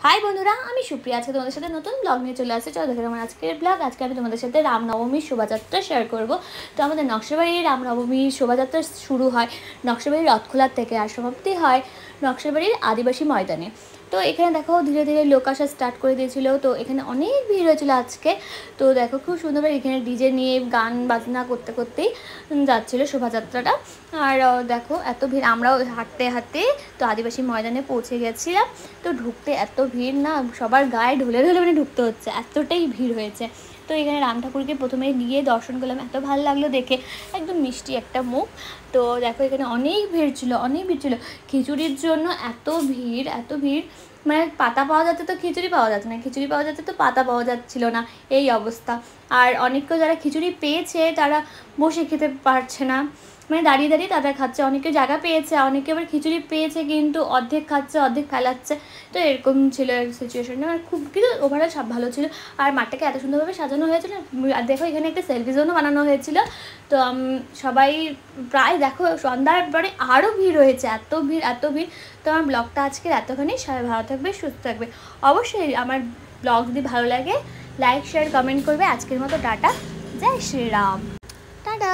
High বন্ধুরা, আমি সুপ্রিয়া। আজকে তোমাদের সাথে নতুন ব্লগ নিয়ে চলে আসছি। চলো দেখে আমার আজকের ব্লগ। আজকে আমি তোমাদের সাথে রামনবমীর শোভাযাত্রা শেয়ার করব। তো আমাদের নকশালবাড়ির রামনবমীর শোভাযাত্রা শুরু হয় নকশালবাড়ির রথখোলার থেকে, আর সমাপ্তি হয় নকশালবাড়ির আদিবাসী ময়দানে। তো এখানে দেখো ধীরে ধীরে লোক আসা স্টার্ট করে দিয়েছিল। তো এখানে অনেক ভিড় হয়েছিল আজকে। তো দেখো খুব সুন্দরভাবে এখানে ডিজে নিয়ে গান বাজনা করতে করতেই যাচ্ছিলো শোভাযাত্রাটা। আর দেখো এত ভিড়, আমরাও হাঁটতে হাঁটতে তো আদিবাসী ময়দানে পৌঁছে গেছিলাম। তো ঢুকতে এত ভিড় না, সবার গায়ে ঢলে ঢলে মানে ঢুকতে হচ্ছে, এতটাই ভিড় হয়েছে। তো এখানে রাম ঠাকুরকে প্রথমে গিয়ে দর্শন করলাম, এত ভালো লাগলো দেখে, একদম মিষ্টি একটা মুখ। তো দেখো এখানে অনেক ভিড় ছিল, অনেক ভিড় ছিল। খিচুড়ির জন্য এত ভিড়, এত ভিড়, মানে পাতা পাওয়া যাচ্ছে তো খিচুড়ি পাওয়া যাচ্ছে না, খিচুড়ি পাওয়া যাচ্ছে তো পাতা পাওয়া যাচ্ছিল না, এই অবস্থা। আর অনেকেও যারা খিচুড়ি পেয়েছে তারা বসে খেতে পারছে না, মানে দাঁড়িয়ে দাঁড়িয়ে তারা খাচ্ছে। অনেকে জায়গা পেয়েছে, অনেকে আবার খিচুড়ি পেয়েছে কিন্তু অর্ধেক খাচ্ছে অর্ধেক ফেলাচ্ছে। তো এরকম ছিল সিচুয়েশনটা, মানে খুব কিন্তু ওভারঅল সব ভালো ছিল। আর মাঠটাকে এত সুন্দরভাবে সাজানো হয়েছিল। আর দেখো এখানে একটা সেলফি জোনও বানানো হয়েছিল। তো সবাই প্রায় দেখো সন্ধ্যার পরে আরও ভিড় হয়েছে, এত ভিড় এত ভিড়। তো আমার ব্লগটা আজকের এতখানি। সবাই ভালো থাকবে, সুস্থ থাকবে। অবশ্যই আমার ব্লগ যদি ভালো লাগে লাইক শেয়ার কমেন্ট করবে। আজকের মতো টাটা, জয় শ্রীরাম, টাটা।